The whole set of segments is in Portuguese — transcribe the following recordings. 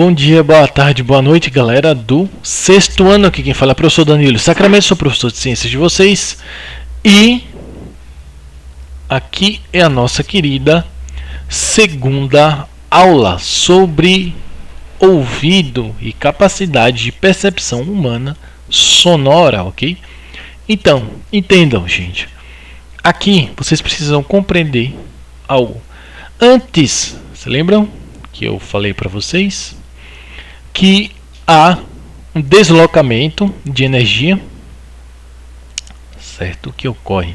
Bom dia, boa tarde, boa noite, galera do sexto ano. Aqui quem fala é o professor Danilo Sacramento, sou professor de ciências de vocês. E aqui é a nossa querida segunda aula sobre ouvido e capacidade de percepção humana sonora, ok? Então, entendam, gente. Aqui vocês precisam compreender algo. Antes, se lembram que eu falei para vocês que há um deslocamento de energia, certo? Que ocorre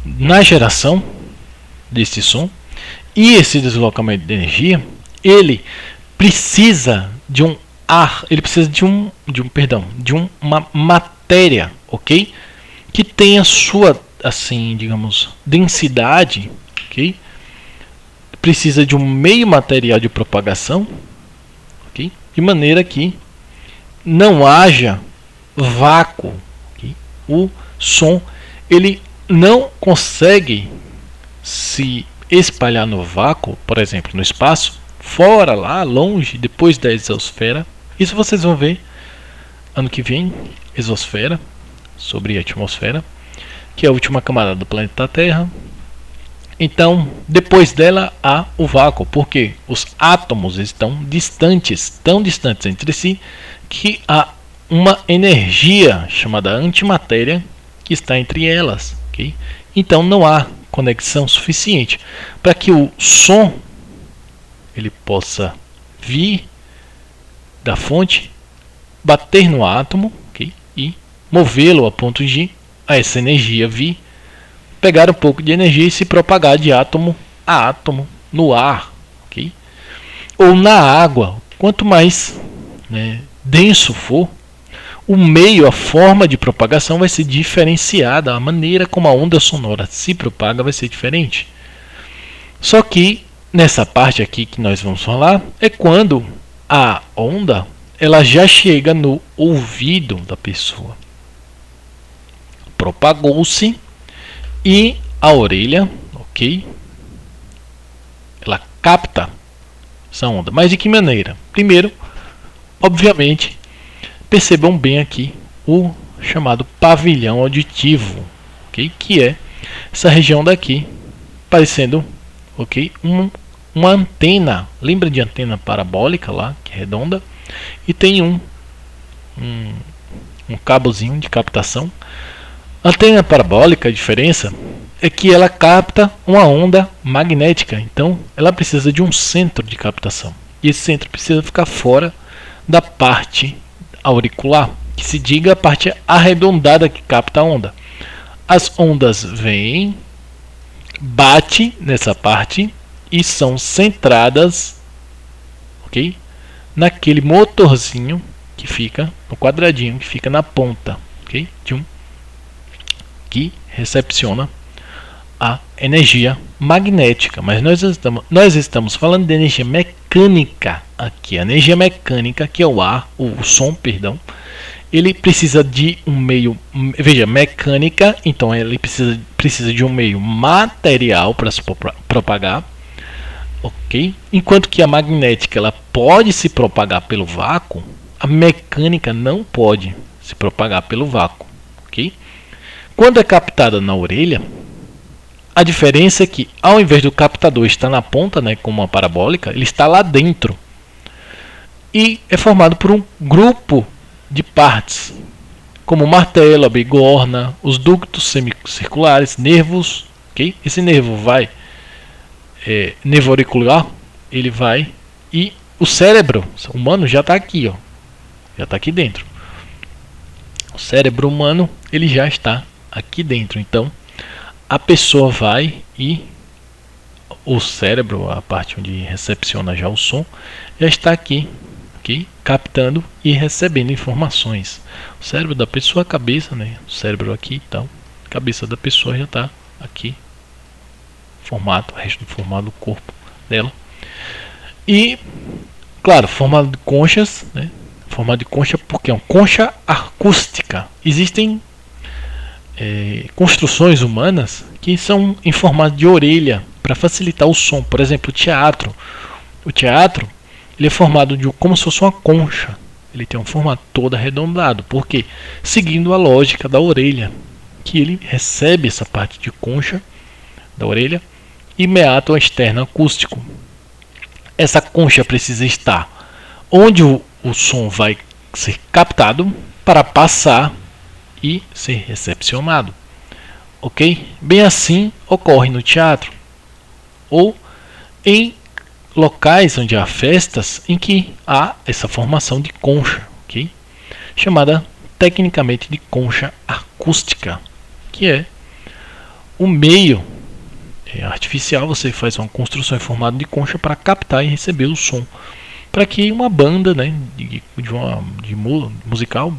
na geração desse som, e esse deslocamento de energia, ele precisa de um ar, ele precisa de uma matéria, ok? Que tenha sua, assim, digamos, densidade, ok? Precisa de um meio material de propagação, ok? De maneira que não haja vácuo, okay? O som ele não consegue se espalhar no vácuo, por exemplo, no espaço, fora, lá longe, depois da exosfera. Isso vocês vão ver ano que vem, exosfera, sobre a atmosfera, que é a última camada do planeta Terra. Então, depois dela há o vácuo, porque os átomos estão distantes, tão distantes entre si, que há uma energia chamada antimatéria que está entre elas, okay? Então não há conexão suficiente para que o som ele possa vir da fonte, bater no átomo, okay? E movê-lo a ponto de essa energia vir, pegar um pouco de energia e se propagar de átomo a átomo no ar, okay? Ou na água. Quanto mais, né, denso for o meio, a forma de propagação vai ser diferenciada, a maneira como a onda sonora se propaga vai ser diferente. Só que nessa parte aqui que nós vamos falar é quando a onda ela já chega no ouvido da pessoa, propagou-se e a orelha, ok, ela capta essa onda. Mas de que maneira? Primeiro, obviamente, percebam bem aqui o chamado pavilhão auditivo, ok, que é essa região daqui, parecendo, ok, uma antena. Lembra de antena parabólica lá, que é redonda, e tem um cabozinho de captação. Antena parabólica, a diferença é que ela capta uma onda magnética, então ela precisa de um centro de captação. E esse centro precisa ficar fora da parte auricular, que se diga a parte arredondada que capta a onda. As ondas vêm, bate nessa parte e são centradas, ok, naquele motorzinho que fica no quadradinho que fica na ponta, ok, que recepciona a energia magnética. Mas nós estamos falando de energia mecânica aqui. A energia mecânica, que é o ar, o som, perdão, ele precisa de um meio, veja, mecânica, então ele precisa de um meio material para se propagar, ok? Enquanto que a magnética ela pode se propagar pelo vácuo, a mecânica não pode se propagar pelo vácuo, ok? Quando é captada na orelha, a diferença é que ao invés do captador estar na ponta, né, como uma parabólica, ele está lá dentro e é formado por um grupo de partes, como o martelo, a bigorna, os ductos semicirculares, nervos, ok? Esse nervo vai, nervo auricular, ele vai, e o cérebro humano já está aqui, ó, já está aqui dentro. O cérebro humano ele já está aqui dentro, então a pessoa vai e o cérebro, a parte onde recepciona já o som, já está aqui, okay, captando e recebendo informações. O cérebro da pessoa, a cabeça, né, o cérebro aqui e tal, a cabeça da pessoa já está aqui, formado, o resto do formato do corpo dela. E, claro, formado de conchas, né, formado de concha porque é uma concha acústica. Existem construções humanas que são em formato de orelha para facilitar o som. Por exemplo, o teatro ele é formado de como se fosse uma concha. Ele tem um formato todo arredondado. Por quê? Seguindo a lógica da orelha, que ele recebe essa parte de concha da orelha e meato externo acústico. Essa concha precisa estar onde o som vai ser captado para passar e ser recepcionado. Ok? Bem assim ocorre no teatro ou em locais onde há festas em que há essa formação de concha, ok? Chamada tecnicamente de concha acústica, que é o meio artificial. Você faz uma construção em formato de concha para captar e receber o som, para que uma banda, né,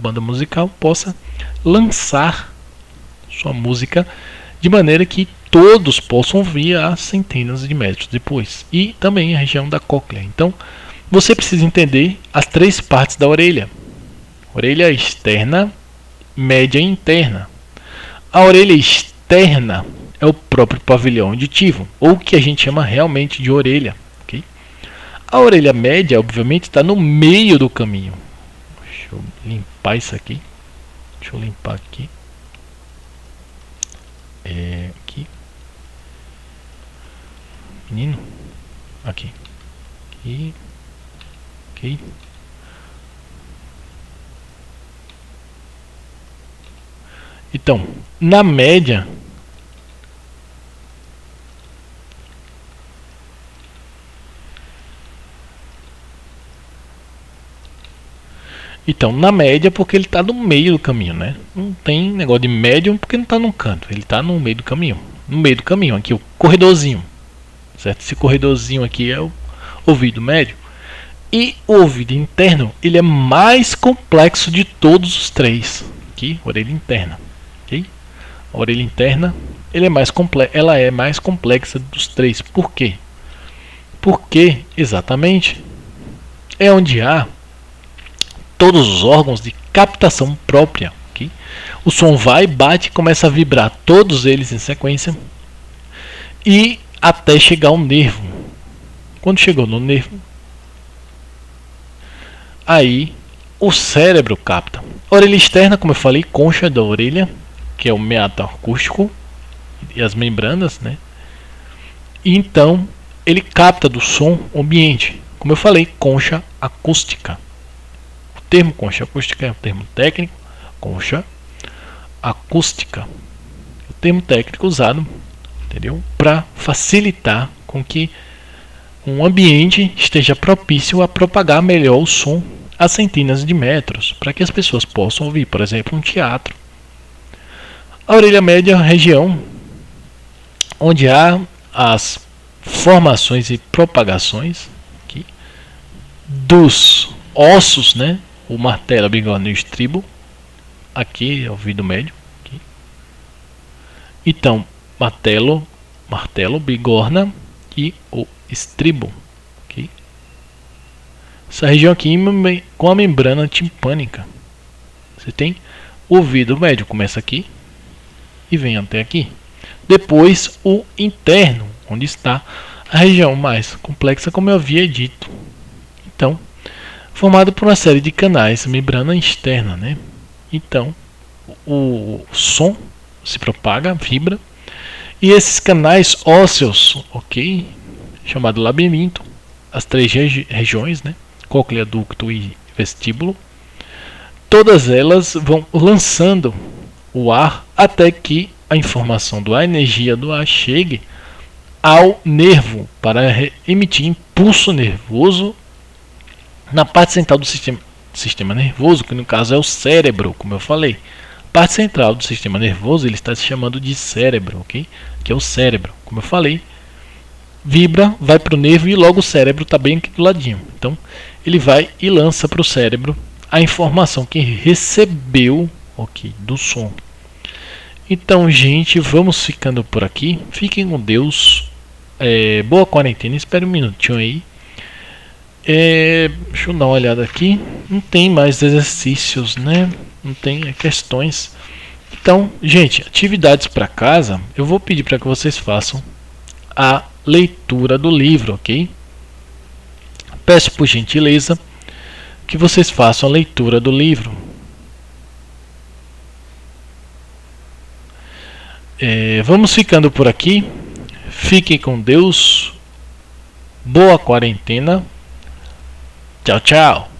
banda musical possa lançar sua música de maneira que todos possam ouvir a centenas de metros depois. E também a região da cóclea. Então, você precisa entender as três partes da orelha: orelha externa, média e interna. A orelha externa é o próprio pavilhão auditivo, ou o que a gente chama realmente de orelha. Okay? A orelha média, obviamente, está no meio do caminho. Deixa eu limpar isso aqui. Deixa eu limpar aqui. Aqui. Menino. Aqui. Aqui. Ok. Então, na média, porque ele está no meio do caminho, né? Não tem negócio de médium porque não está no canto. Ele está no meio do caminho. No meio do caminho, aqui o corredorzinho. Certo? Esse corredorzinho aqui é o ouvido médio. E o ouvido interno, ele é mais complexo de todos os três. Aqui, orelha interna. Okay? A orelha interna, ela é mais complexa dos três. Por quê? Porque, exatamente, é onde há todos os órgãos de captação própria. Okay? O som vai, bate, começa a vibrar, todos eles em sequência, e até chegar ao nervo. Quando chegou no nervo, aí o cérebro capta. A orelha externa, como eu falei, concha da orelha, que é o meato acústico e as membranas, né? E então ele capta do som ambiente. Como eu falei, concha acústica. O termo concha acústica é um termo técnico. Concha acústica. O termo técnico usado, entendeu? Para facilitar com que um ambiente esteja propício a propagar melhor o som a centenas de metros, para que as pessoas possam ouvir, por exemplo, um teatro. A orelha média é a região onde há as formações e propagações aqui, dos ossos, né? O martelo, a bigorna e o estribo. Aqui é o ouvido médio. Aqui. Então, martelo, bigorna e o estribo. Okay? Essa região aqui com a membrana timpânica. Você tem o ouvido médio, começa aqui e vem até aqui. Depois o interno, onde está a região mais complexa, como eu havia dito. Então, formado por uma série de canais, membrana externa, né? Então, o som se propaga, vibra, e esses canais ósseos, ok, chamado labirinto, as três regiões, né? Cóclea, ducto e vestíbulo, todas elas vão lançando o ar até que a informação do ar, a energia do ar chegue ao nervo para emitir impulso nervoso na parte central do sistema nervoso, que no caso é o cérebro, como eu falei. A parte central do sistema nervoso ele está se chamando de cérebro, ok? Que é o cérebro, como eu falei. Vibra, vai para o nervo e logo o cérebro está bem aqui do ladinho. Então ele vai e lança para o cérebro a informação que recebeu, ok, do som. Então, gente, vamos ficando por aqui. Fiquem com Deus. Boa quarentena. Espera um minutinho aí. Deixa eu dar uma olhada aqui. Não tem mais exercícios, né? Não tem questões. Então, gente, atividades para casa. Eu vou pedir para que vocês façam a leitura do livro, ok? peço por gentileza que vocês façam a leitura do livro. Vamos ficando por aqui. Fiquem com Deus. Boa quarentena. Tchau, tchau.